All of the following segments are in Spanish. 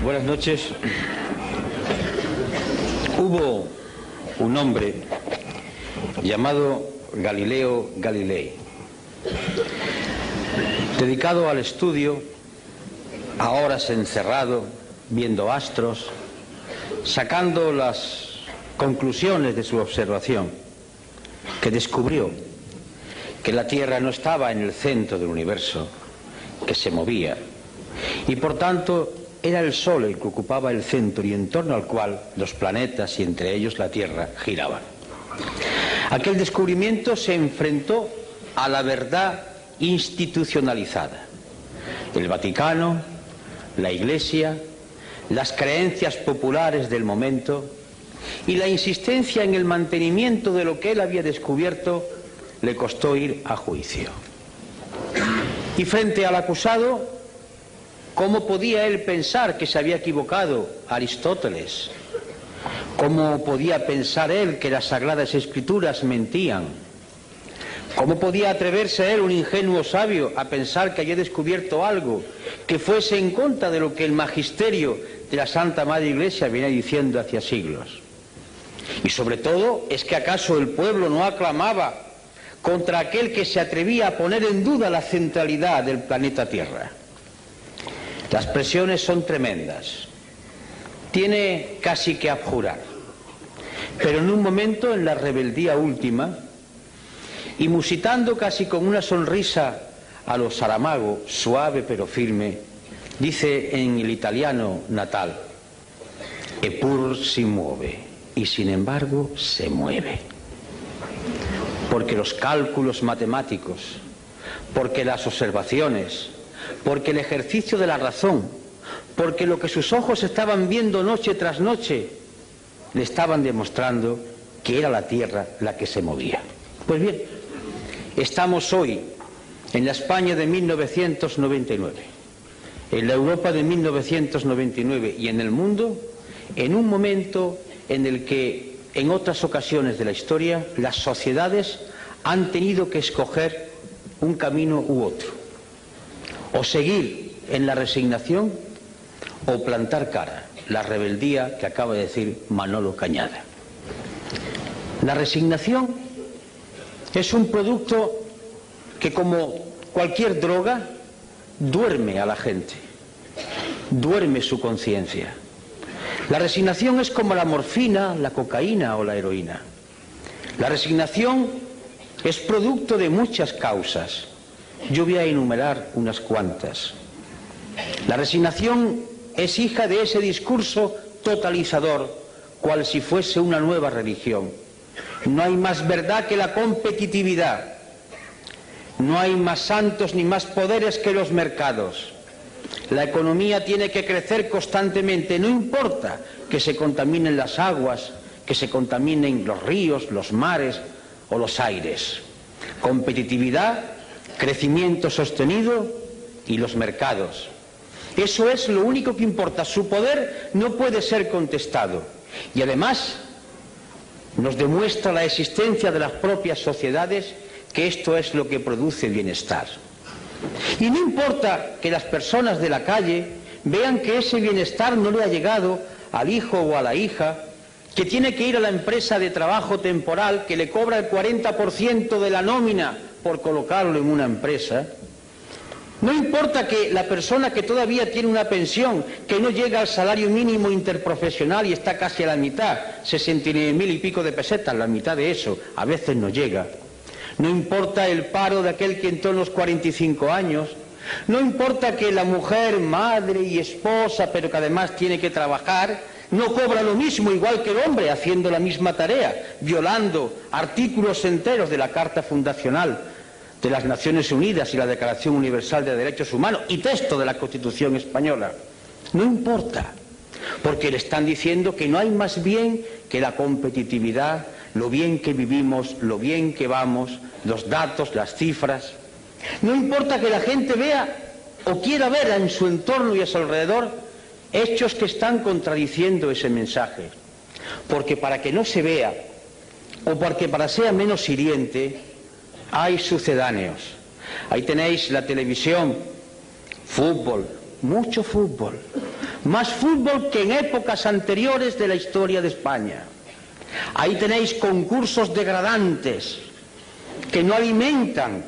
Buenas noches. Hubo un hombre llamado Galileo Galilei, dedicado al estudio, a horas encerrado, viendo astros, sacando las conclusiones de su observación, que descubrió que la Tierra no estaba en el centro del universo, que se movía, y por tanto era el Sol el que ocupaba el centro y en torno al cual los planetas y entre ellos la Tierra giraban. Aquel descubrimiento se enfrentó a la verdad institucionalizada. El Vaticano, la Iglesia, las creencias populares del momento y la insistencia en el mantenimiento de lo que él había descubierto le costó ir a juicio. Y frente al acusado, ¿cómo podía él pensar que se había equivocado Aristóteles? ¿Cómo podía pensar él que las Sagradas Escrituras mentían? ¿Cómo podía atreverse él, un ingenuo sabio, a pensar que había descubierto algo que fuese en contra de lo que el magisterio de la Santa Madre Iglesia venía diciendo hacía siglos? Y sobre todo, ¿es que acaso el pueblo no aclamaba contra aquel que se atrevía a poner en duda la centralidad del planeta Tierra? Las presiones son tremendas. Tiene casi que abjurar. Pero en un momento, en la rebeldía última, y musitando casi con una sonrisa a lo Saramago, suave pero firme, dice en el italiano natal: "Eppur si muove", y sin embargo se mueve. Porque los cálculos matemáticos, porque las observaciones, porque el ejercicio de la razón, porque lo que sus ojos estaban viendo noche tras noche, le estaban demostrando que era la Tierra la que se movía. Pues bien, estamos hoy en la España de 1999, en la Europa de 1999 y en el mundo, en un momento en el que en otras ocasiones de la historia las sociedades han tenido que escoger un camino u otro, o seguir en la resignación o plantar cara, la rebeldía que acaba de decir Manolo Cañada. La resignación es un producto que, como cualquier droga, duerme a la gente, duerme su conciencia. La resignación es como la morfina, la cocaína o la heroína. La resignación es producto de muchas causas. Yo voy a enumerar unas cuantas. La resignación es hija de ese discurso totalizador, cual si fuese una nueva religión. No hay más verdad que la competitividad. No hay más santos ni más poderes que los mercados. La economía tiene que crecer constantemente, no importa que se contaminen las aguas, que se contaminen los ríos, los mares o los aires. Competitividad, crecimiento sostenido y los mercados. Eso es lo único que importa. Su poder no puede ser contestado. Y además nos demuestra la existencia de las propias sociedades que esto es lo que produce bienestar. Y no importa que las personas de la calle vean que ese bienestar no le ha llegado al hijo o a la hija, que tiene que ir a la empresa de trabajo temporal que le cobra el 40% de la nómina por colocarlo en una empresa. No importa que la persona que todavía tiene una pensión que no llega al salario mínimo interprofesional y está casi a la mitad, 69.000 y pico de pesetas, la mitad de eso, a veces no llega. No importa el paro de aquel que entró en los 45 años. No importa que la mujer, madre y esposa, pero que además tiene que trabajar, no cobra lo mismo igual que el hombre haciendo la misma tarea, violando artículos enteros de la Carta Fundacional de las Naciones Unidas y la Declaración Universal de Derechos Humanos y texto de la Constitución Española. No importa, porque le están diciendo que no hay más bien que la competitividad, lo bien que vivimos, lo bien que vamos, los datos, las cifras. No importa que la gente vea o quiera ver en su entorno y a su alrededor hechos que están contradiciendo ese mensaje. Porque para que no se vea, o porque para sea menos hiriente, hay sucedáneos. Ahí tenéis la televisión, fútbol, mucho fútbol. más fútbol que en épocas anteriores de la historia de España. Ahí tenéis concursos degradantes que no alimentan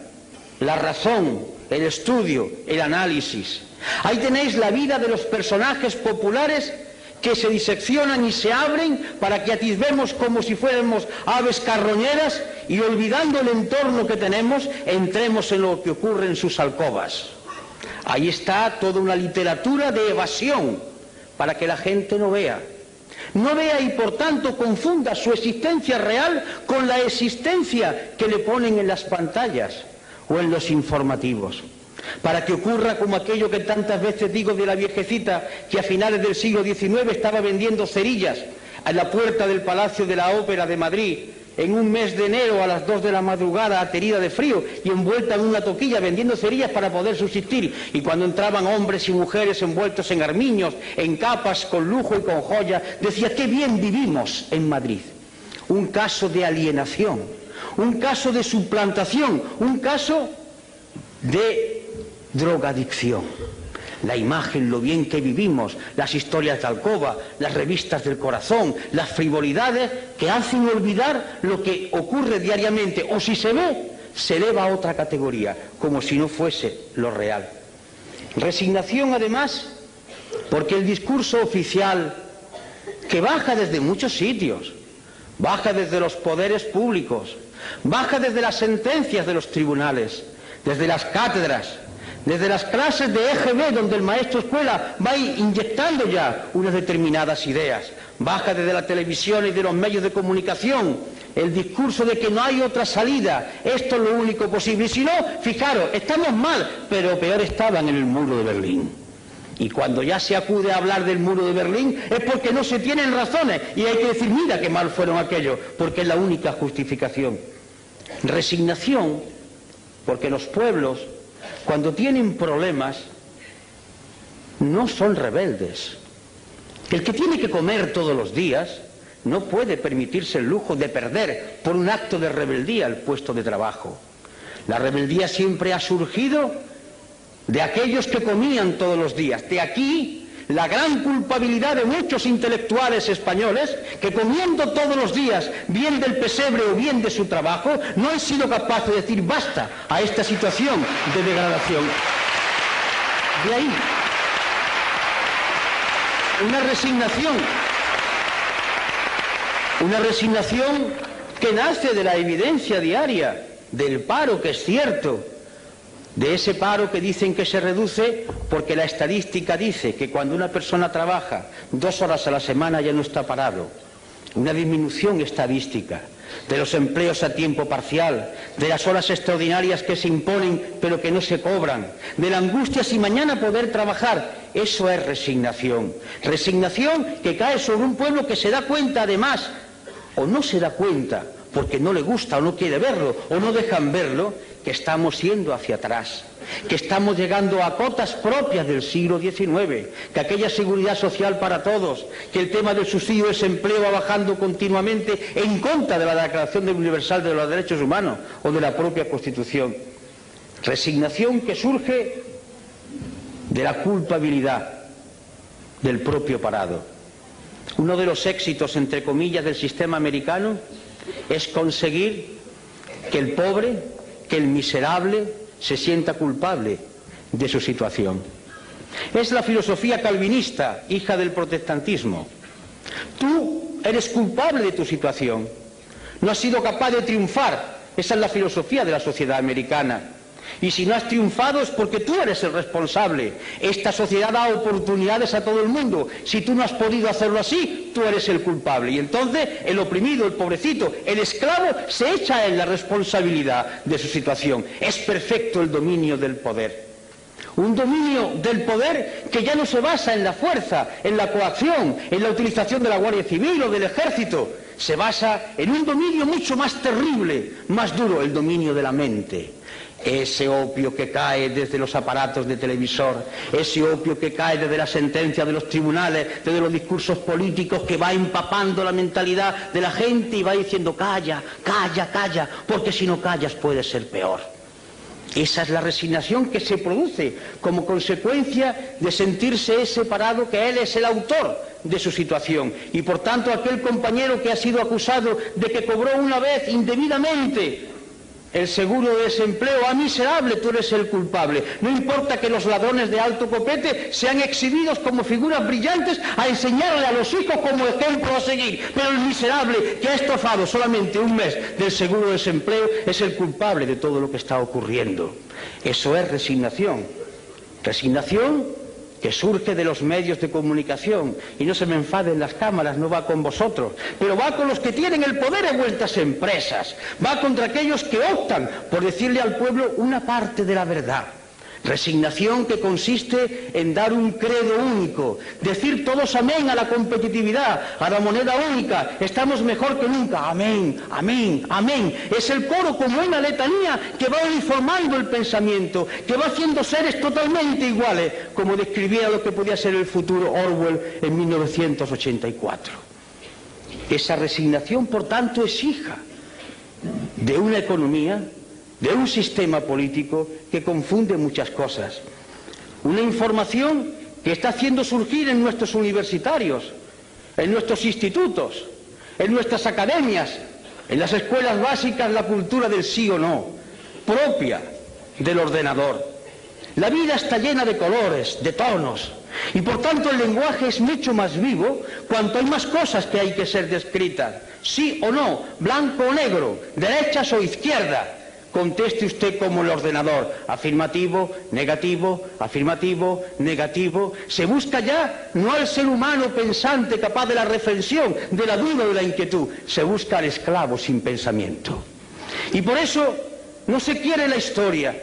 la razón, el estudio, el análisis. Ahí tenéis la vida de los personajes populares que se diseccionan y se abren para que atisbemos como si fuéramos aves carroñeras y, olvidando el entorno que tenemos, entremos en lo que ocurre en sus alcobas. Ahí está toda una literatura de evasión para que la gente no vea y por tanto confunda su existencia real con la existencia que le ponen en las pantallas o en los informativos, para que ocurra como aquello que tantas veces digo de la viejecita que a finales del siglo XIX estaba vendiendo cerillas a la puerta del Palacio de la Ópera de Madrid en un mes de enero a las 2 de la madrugada, aterida de frío y envuelta en una toquilla vendiendo cerillas para poder subsistir, y cuando entraban hombres y mujeres envueltos en armiños, en capas, con lujo y con joya, decía: qué bien vivimos en Madrid. Un caso de alienación, un caso de suplantación, un caso de drogadicción. La imagen, lo bien que vivimos, las historias de alcoba, las revistas del corazón, las frivolidades que hacen olvidar lo que ocurre diariamente, o si se ve, se eleva a otra categoría, como si no fuese lo real. Resignación, además, porque el discurso oficial, que baja desde muchos sitios, baja desde los poderes públicos, baja desde las sentencias de los tribunales, desde las cátedras, desde las clases de EGB, donde el maestro escuela va inyectando ya unas determinadas ideas, baja desde la televisión y de los medios de comunicación el discurso de que no hay otra salida, esto es lo único posible, y si no, fijaros, estamos mal, pero peor estaban en el muro de Berlín. Y cuando ya se acude a hablar del muro de Berlín es porque no se tienen razones, y hay que decir: mira qué mal fueron aquellos, porque es la única justificación. Resignación, porque los pueblos, cuando tienen problemas, no son rebeldes. El que tiene que comer todos los días no puede permitirse el lujo de perder por un acto de rebeldía el puesto de trabajo. La rebeldía siempre ha surgido de aquellos que comían todos los días. De aquí la gran culpabilidad de muchos intelectuales españoles que, comiendo todos los días bien del pesebre o bien de su trabajo, no han sido capaces de decir basta a esta situación de degradación. De ahí una resignación que nace de la evidencia diaria del paro, que es cierto, de ese paro que dicen que se reduce porque la estadística dice que cuando una persona trabaja 2 horas a la semana ya no está parado. Una disminución estadística de los empleos a tiempo parcial, de las horas extraordinarias que se imponen pero que no se cobran, de la angustia si mañana poder trabajar. Eso es resignación. Resignación que cae sobre un pueblo que se da cuenta, además, o no se da cuenta porque no le gusta o no quiere verlo o no dejan verlo, que estamos yendo hacia atrás, que estamos llegando a cotas propias del siglo XIX, que aquella seguridad social para todos, que el tema del subsidio de desempleo va bajando continuamente en contra de la Declaración Universal de los Derechos Humanos o de la propia Constitución. Resignación que surge de la culpabilidad del propio parado. Uno de los éxitos, entre comillas, del sistema americano es conseguir que el pobre, que el miserable se sienta culpable de su situación. Es la filosofía calvinista, hija del protestantismo. Tú eres culpable de tu situación, no has sido capaz de triunfar. Esa es la filosofía de la sociedad americana. Y si no has triunfado es porque tú eres el responsable. Esta sociedad da oportunidades a todo el mundo. Si tú no has podido hacerlo así, tú eres el culpable. Y entonces el oprimido, el pobrecito, el esclavo se echa en la responsabilidad de su situación. Es perfecto el dominio del poder. Un dominio del poder que ya no se basa en la fuerza, en la coacción, en la utilización de la Guardia Civil o del Ejército. Se basa en un dominio mucho más terrible, más duro, el dominio de la mente. Ese opio que cae desde los aparatos de televisor, ese opio que cae desde la sentencia de los tribunales, desde los discursos políticos, que va empapando la mentalidad de la gente y va diciendo calla, calla, calla, porque si no callas puede ser peor. Esa es la resignación que se produce como consecuencia de sentirse separado, que él es el autor de su situación. Y por tanto aquel compañero que ha sido acusado de que cobró una vez indebidamente el seguro de desempleo, ¡ah, miserable, tú eres el culpable! No importa que los ladrones de alto copete sean exhibidos como figuras brillantes a enseñarle a los hijos como ejemplo a seguir, pero el miserable que ha estafado solamente un mes del seguro de desempleo es el culpable de todo lo que está ocurriendo. Eso es resignación. Resignación que surge de los medios de comunicación, y no se me enfaden las cámaras, no va con vosotros, pero va con los que tienen el poder en vuestras empresas, va contra aquellos que optan por decirle al pueblo una parte de la verdad. Resignación que consiste en dar un credo único, decir todos amén a la competitividad, a la moneda única, estamos mejor que nunca, amén, amén, amén. Es el coro como una letanía que va uniformando el pensamiento, que va haciendo seres totalmente iguales, como describía lo que podía ser el futuro Orwell en 1984. Esa resignación, por tanto, es hija de una economía, de un sistema político que confunde muchas cosas. Una información que está haciendo surgir en nuestros universitarios, en nuestros institutos, en nuestras academias, en las escuelas básicas, la cultura del sí o no, propia del ordenador. La vida está llena de colores, de tonos, y por tanto el lenguaje es mucho más vivo cuanto hay más cosas que hay que ser descritas. Sí o no, blanco o negro, derechas o izquierdas. Conteste usted como el ordenador, afirmativo, negativo, afirmativo, negativo. Se busca ya no al ser humano pensante capaz de la reflexión, de la duda o de la inquietud, se busca al esclavo sin pensamiento. Y por eso no se quiere la historia,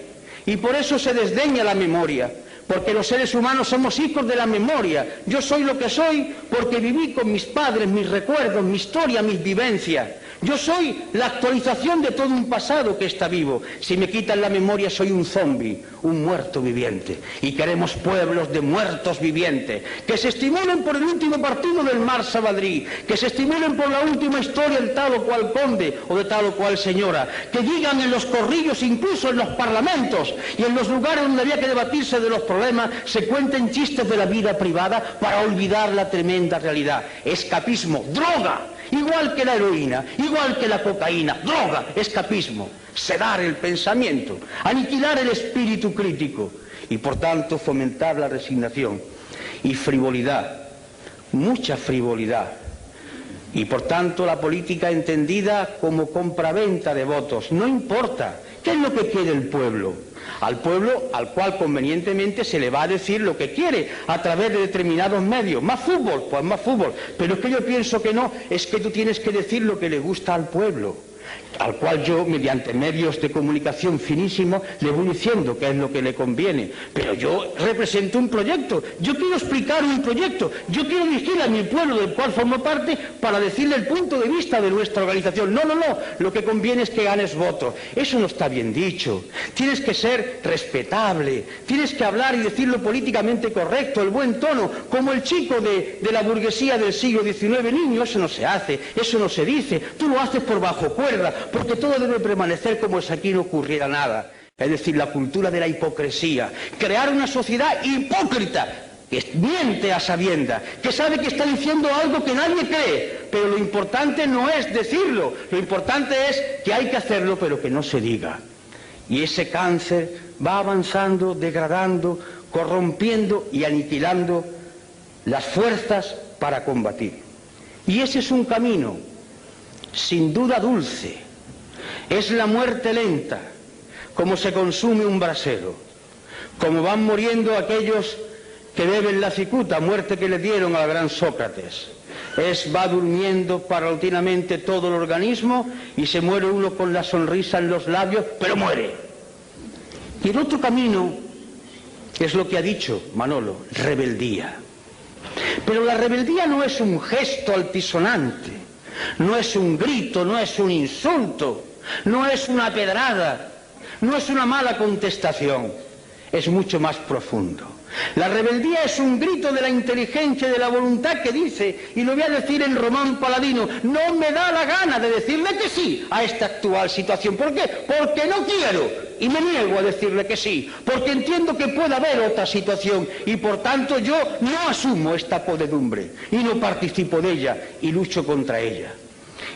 y por eso se desdeña la memoria, porque los seres humanos somos hijos de la memoria. Yo soy lo que soy porque viví con mis padres, mis recuerdos, mi historia, mis vivencias. Yo soy la actualización de todo un pasado que está vivo. Si me quitan la memoria soy un zombi, un muerto viviente. Y queremos pueblos de muertos vivientes, que se estimulen por el último partido del Mars Madrid, que se estimulen por la última historia del tal o cual conde o de tal o cual señora, que digan en los corrillos, incluso en los parlamentos y en los lugares donde había que debatirse de los problemas, se cuenten chistes de la vida privada para olvidar la tremenda realidad. Escapismo, droga. Igual que la heroína, igual que la cocaína, droga, escapismo, sedar el pensamiento, aniquilar el espíritu crítico y por tanto fomentar la resignación y frivolidad, mucha frivolidad. Y por tanto la política entendida como compraventa de votos. No importa, ¿qué es lo que quiere el pueblo? Al pueblo al cual convenientemente se le va a decir lo que quiere a través de determinados medios. Más fútbol, pues más fútbol. Pero es que yo pienso que no, es que tú tienes que decir lo que le gusta al pueblo, al cual yo, mediante medios de comunicación finísimos, le voy diciendo qué es lo que le conviene. Pero yo represento un proyecto, yo quiero explicar un proyecto, yo quiero dirigir a mi pueblo del cual formo parte para decirle el punto de vista de nuestra organización. No, no, no, lo que conviene es que ganes votos. Eso no está bien dicho. Tienes que ser respetable, tienes que hablar y decirlo políticamente correcto, el buen tono, como el chico de la burguesía del siglo XIX. Niño, eso no se hace, eso no se dice, tú lo haces por bajo cuerda, porque todo debe permanecer como si aquí no ocurriera nada. Es decir, la cultura de la hipocresía, crear una sociedad hipócrita, que miente a sabiendas, que sabe que está diciendo algo que nadie cree, pero lo importante no es decirlo, lo importante es que hay que hacerlo, pero que no se diga. Y ese cáncer va avanzando, degradando, corrompiendo y aniquilando las fuerzas para combatir. Y ese es un camino, sin duda dulce, es la muerte lenta, como se consume un brasero, como van muriendo aquellos que beben la cicuta, muerte que le dieron al gran Sócrates. Va durmiendo paulatinamente todo el organismo y se muere uno con la sonrisa en los labios, pero muere. Y el otro camino es lo que ha dicho Manolo, rebeldía. Pero la rebeldía no es un gesto altisonante, no es un grito, no es un insulto, no es una pedrada, no es una mala contestación, es mucho más profundo. La rebeldía es un grito de la inteligencia y de la voluntad que dice, y lo voy a decir en Román Paladino, no me da la gana de decirle que sí a esta actual situación. ¿Por qué? Porque no quiero, y me niego a decirle que sí, porque entiendo que puede haber otra situación y por tanto yo no asumo esta podedumbre y no participo de ella y lucho contra ella.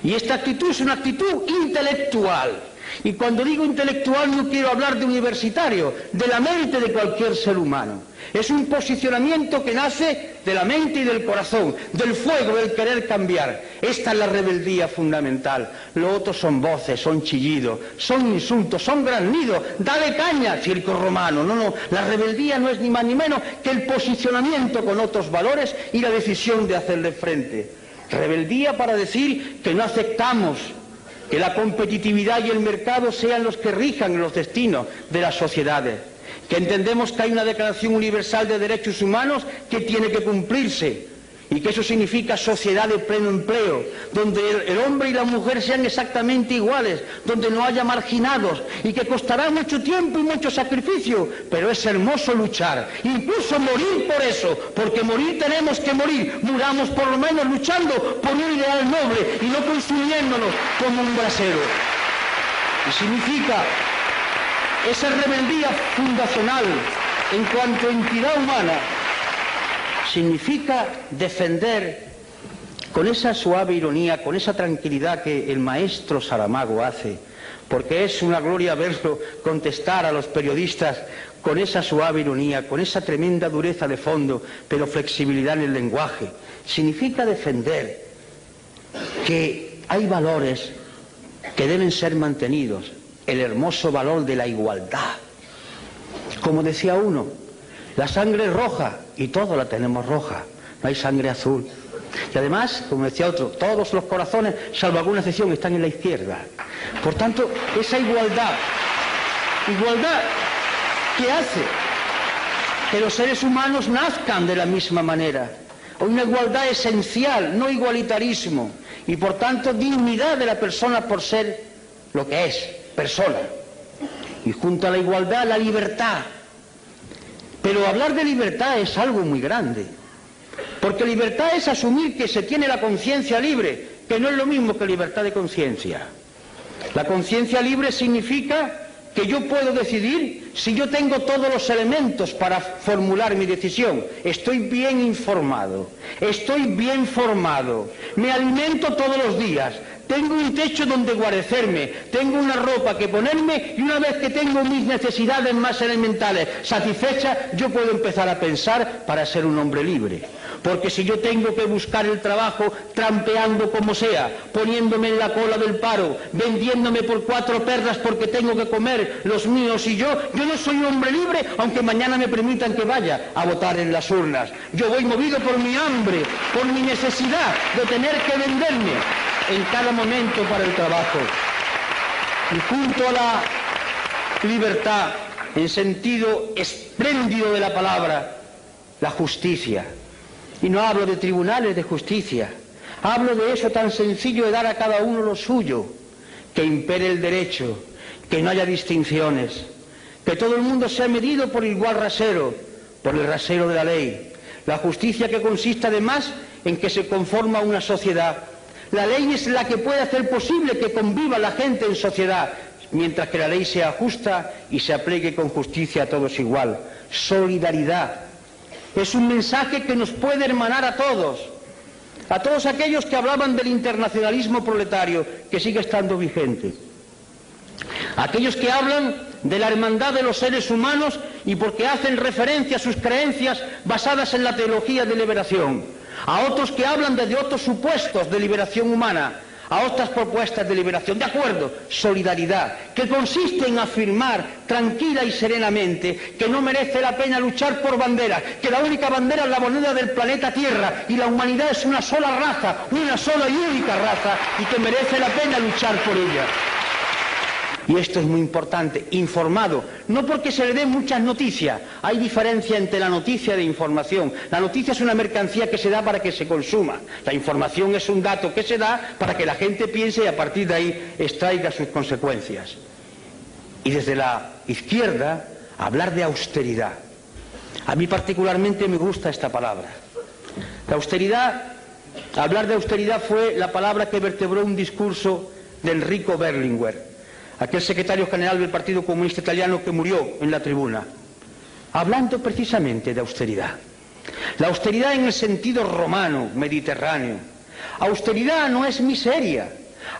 Y esta actitud es una actitud intelectual. Y cuando digo intelectual no quiero hablar de universitario, de la mente de cualquier ser humano. Es un posicionamiento que nace de la mente y del corazón, del fuego, del querer cambiar. Esta es la rebeldía fundamental. Lo otro son voces, son chillidos, son insultos, son graznidos. Dale caña, circo romano. No, la rebeldía no es ni más ni menos que el posicionamiento con otros valores y la decisión de hacerle frente. Rebeldía para decir que no aceptamos que la competitividad y el mercado sean los que rijan los destinos de las sociedades, que entendemos que hay una Declaración Universal de Derechos Humanos que tiene que cumplirse y que eso significa sociedad de pleno empleo, donde el hombre y la mujer sean exactamente iguales, donde no haya marginados y que costará mucho tiempo y mucho sacrificio, pero es hermoso luchar, incluso morir por eso, porque morir tenemos que morir, muramos por lo menos luchando por un ideal noble y no consumiéndonos como un brasero. Y significa esa rebeldía fundacional en cuanto a entidad humana, significa defender con esa suave ironía, con esa tranquilidad que el maestro Saramago hace, porque es una gloria verlo contestar a los periodistas con esa suave ironía, con esa tremenda dureza de fondo, pero flexibilidad en el lenguaje. Significa defender que hay valores que deben ser mantenidos, el hermoso valor de la igualdad. Como decía uno, la sangre es roja y todos la tenemos roja, no hay sangre azul. Y además, como decía otro, todos los corazones, salvo alguna excepción, están en la izquierda. Por tanto, esa igualdad que hace que los seres humanos nazcan de la misma manera. Una igualdad esencial, no igualitarismo. Y por tanto, dignidad de la persona por ser lo que es, persona. Y junto a la igualdad, la libertad. Pero hablar de libertad es algo muy grande, porque libertad es asumir que se tiene la conciencia libre, que no es lo mismo que libertad de conciencia. La conciencia libre significa que yo puedo decidir si yo tengo todos los elementos para formular mi decisión. Estoy bien informado, estoy bien formado, me alimento todos los días, tengo un techo donde guarecerme, tengo una ropa que ponerme y una vez que tengo mis necesidades más elementales satisfechas, yo puedo empezar a pensar para ser un hombre libre. Porque si yo tengo que buscar el trabajo trampeando como sea, poniéndome en la cola del paro, vendiéndome por 4 perras porque tengo que comer los míos y yo no soy un hombre libre, aunque mañana me permitan que vaya a votar en las urnas. Yo voy movido por mi hambre, por mi necesidad de tener que venderme en cada momento para el trabajo. Y junto a la libertad, en sentido espléndido de la palabra, la justicia. Y no hablo de tribunales de justicia, hablo de eso tan sencillo de dar a cada uno lo suyo, que impere el derecho, que no haya distinciones, que todo el mundo sea medido por igual rasero, por el rasero de la ley. La justicia que consiste además en que se conforma una sociedad. La ley es la que puede hacer posible que conviva la gente en sociedad, mientras que la ley sea justa y se aplique con justicia a todos igual. Solidaridad. Es un mensaje que nos puede hermanar a todos aquellos que hablaban del internacionalismo proletario, que sigue estando vigente. Aquellos que hablan de la hermandad de los seres humanos y porque hacen referencia a sus creencias basadas en la teología de liberación. A otros que hablan desde otros supuestos de liberación humana, a otras propuestas de liberación. De acuerdo, solidaridad, que consiste en afirmar tranquila y serenamente que no merece la pena luchar por banderas, que la única bandera es la moneda del planeta Tierra y la humanidad es una sola raza, una sola y única raza, y que merece la pena luchar por ella. Y esto es muy importante, informado, no porque se le den muchas noticias, hay diferencia entre la noticia y la información. La noticia es una mercancía que se da para que se consuma, la información es un dato que se da para que la gente piense y a partir de ahí extraiga sus consecuencias. Y desde la izquierda, hablar de austeridad. A mí particularmente me gusta esta palabra. La austeridad, hablar de austeridad fue la palabra que vertebró un discurso de Enrico Berlinguer. aquel secretario general del Partido Comunista Italiano que murió en la tribuna, hablando precisamente de austeridad. La austeridad en el sentido romano, mediterráneo. Austeridad no es miseria.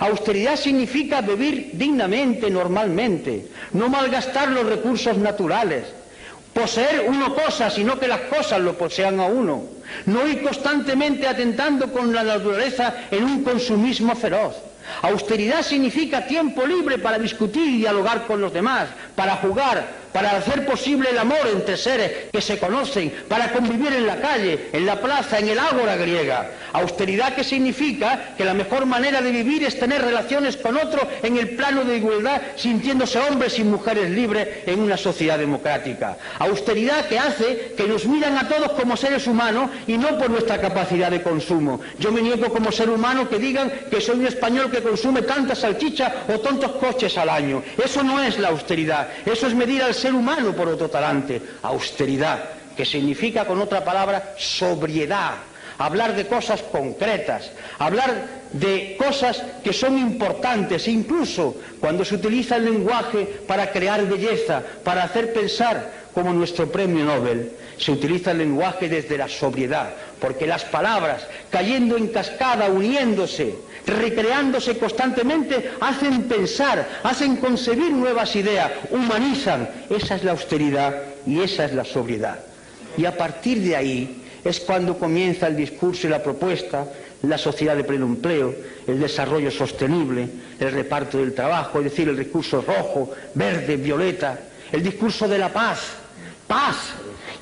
Austeridad significa vivir dignamente, normalmente, no malgastar los recursos naturales, poseer uno cosas, sino que las cosas lo posean a uno, no ir constantemente atentando con la naturaleza en un consumismo feroz. Austeridad significa tiempo libre para discutir y dialogar con los demás, para jugar, para hacer posible el amor entre seres que se conocen, para convivir en la calle, en la plaza, en el ágora griega. Austeridad que significa que la mejor manera de vivir es tener relaciones con otro en el plano de igualdad, sintiéndose hombres y mujeres libres en una sociedad democrática. Austeridad que hace que nos miran a todos como seres humanos y no por nuestra capacidad de consumo. Yo me niego como ser humano que digan que soy un español que consume tantas salchichas o tantos coches al año. Eso no es la austeridad, eso es medir al ser humano por otro talante. Austeridad, que significa con otra palabra sobriedad, hablar de cosas concretas, hablar de cosas que son importantes, incluso cuando se utiliza el lenguaje para crear belleza, para hacer pensar, como nuestro premio Nobel, se utiliza el lenguaje desde la sobriedad, porque las palabras, cayendo en cascada, uniéndose, recreándose constantemente, hacen pensar, hacen concebir nuevas ideas, humanizan. Esa es la austeridad y esa es la sobriedad. Y a partir de ahí es cuando comienza el discurso y la propuesta, la sociedad de pleno empleo, el desarrollo sostenible, el reparto del trabajo, es decir, el discurso rojo, verde, violeta, el discurso de la paz. Paz.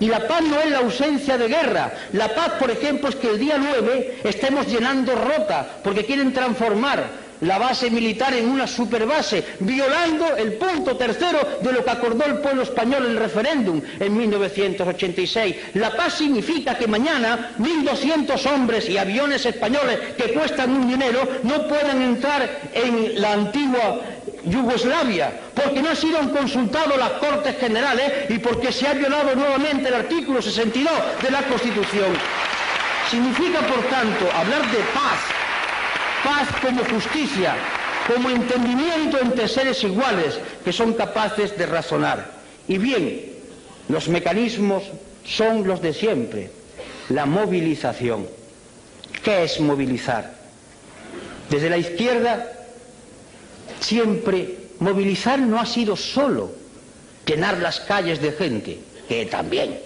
Y la paz no es la ausencia de guerra. La paz, por ejemplo, es que el día 9 estemos llenando Rota, porque quieren transformar la base militar en una superbase, violando el punto tercero de lo que acordó el pueblo español en el referéndum en 1986. La paz significa que mañana 1.200 hombres y aviones españoles que cuestan un dinero no puedan entrar en la antigua Yugoslavia, porque no han sido consultados las Cortes Generales y porque se ha violado nuevamente el artículo 62 de la Constitución. Significa, por tanto, hablar de paz, paz como justicia, como entendimiento entre seres iguales que son capaces de razonar. Y bien, los mecanismos son los de siempre. La movilización. ¿Qué es movilizar? Desde la izquierda, siempre movilizar no ha sido solo llenar las calles de gente, que también.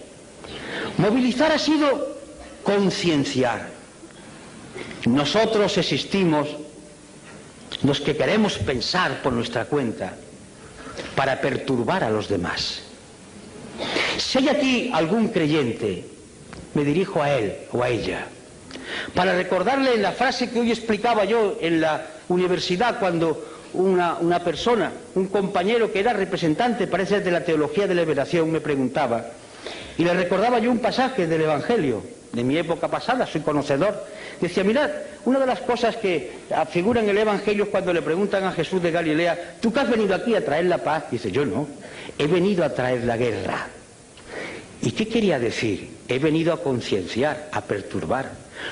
Movilizar ha sido concienciar. Nosotros existimos, los que queremos pensar por nuestra cuenta, para perturbar a los demás. Si hay aquí algún creyente, me dirijo a él o a ella, para recordarle la frase que hoy explicaba yo en la universidad cuando una persona, un compañero que era representante, parece, de la teología de la liberación, me preguntaba, y le recordaba yo un pasaje del Evangelio, de mi época pasada, soy conocedor. Decía, mirad, una de las cosas que figura en el Evangelio es cuando le preguntan a Jesús de Galilea, ¿tú que has venido aquí a traer la paz? Dice, yo no, he venido a traer la guerra. ¿Y qué quería decir? He venido a concienciar, a perturbar.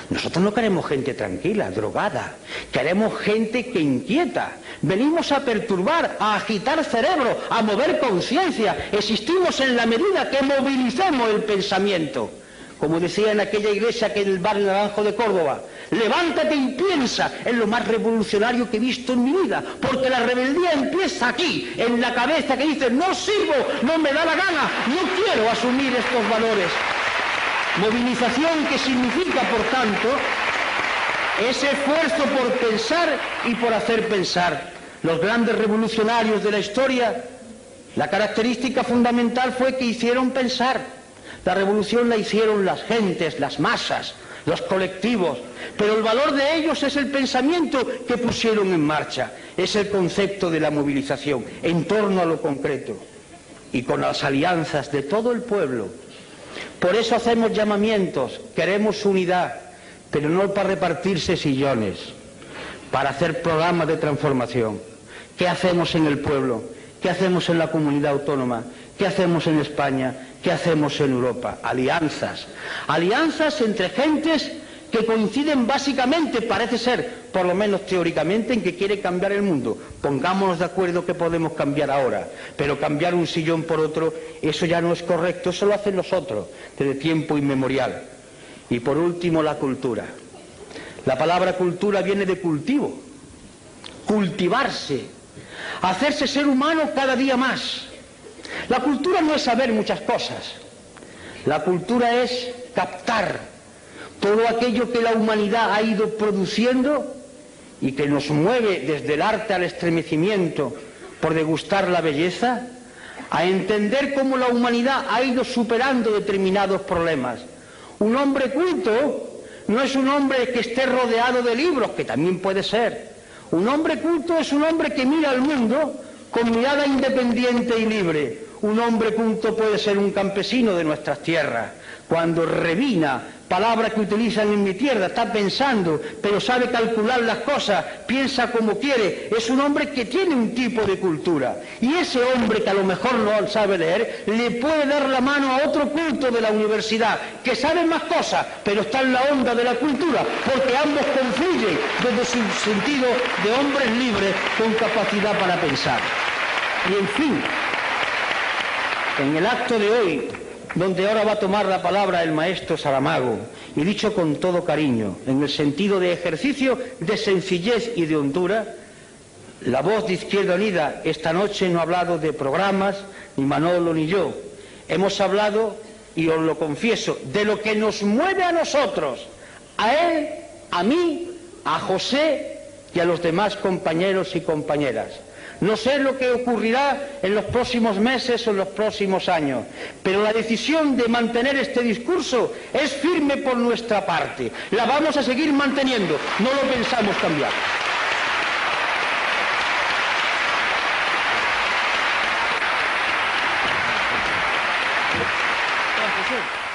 Nosotros no queremos gente tranquila, drogada, queremos gente que inquieta. Venimos a perturbar, a agitar cerebro, a mover conciencia. Existimos en la medida que movilicemos el pensamiento. Como decía en aquella iglesia que en el barrio Naranjo de Córdoba, levántate y piensa, es lo más revolucionario que he visto en mi vida, porque la rebeldía empieza aquí, en la cabeza que dice, no sirvo, no me da la gana, no quiero asumir estos valores. Movilización que significa, por tanto, ese esfuerzo por pensar y por hacer pensar. Los grandes revolucionarios de la historia, la característica fundamental fue que hicieron pensar. La revolución la hicieron las gentes, las masas, los colectivos, pero el valor de ellos es el pensamiento que pusieron en marcha, es el concepto de la movilización en torno a lo concreto y con las alianzas de todo el pueblo. Por eso hacemos llamamientos, queremos unidad, pero no para repartirse sillones, para hacer programas de transformación. ¿Qué hacemos en el pueblo? ¿Qué hacemos en la comunidad autónoma? ¿Qué hacemos en España? ¿Qué hacemos en Europa? Alianzas. Alianzas entre gentes que coinciden básicamente, parece ser, por lo menos teóricamente, en que quiere cambiar el mundo. Pongámonos de acuerdo que podemos cambiar ahora, pero cambiar un sillón por otro, eso ya no es correcto, eso lo hacen los otros, desde tiempo inmemorial. Y por último, la cultura. La palabra cultura viene de cultivo, cultivarse, hacerse ser humano cada día más. La cultura no es saber muchas cosas, la cultura es captar todo aquello que la humanidad ha ido produciendo y que nos mueve desde el arte al estremecimiento por degustar la belleza, a entender cómo la humanidad ha ido superando determinados problemas. Un hombre culto no es un hombre que esté rodeado de libros, que también puede ser. Un hombre culto es un hombre que mira al mundo con mirada independiente y libre. Un hombre culto puede ser un campesino de nuestras tierras. Cuando revina, palabra que utilizan en mi tierra, está pensando, pero sabe calcular las cosas, piensa como quiere, es un hombre que tiene un tipo de cultura. Y ese hombre que a lo mejor no sabe leer, le puede dar la mano a otro culto de la universidad, que sabe más cosas, pero está en la onda de la cultura, porque ambos confluyen desde su sentido de hombres libres con capacidad para pensar. Y en fin, en el acto de hoy, donde ahora va a tomar la palabra el maestro Saramago, y dicho con todo cariño, en el sentido de ejercicio de sencillez y de hondura, la voz de Izquierda Unida esta noche no ha hablado de programas, ni Manolo ni yo. Hemos hablado, y os lo confieso, de lo que nos mueve a nosotros, a él, a mí, a José y a los demás compañeros y compañeras. No sé lo que ocurrirá en los próximos meses o en los próximos años, pero la decisión de mantener este discurso es firme por nuestra parte. La vamos a seguir manteniendo, no lo pensamos cambiar. Gracias.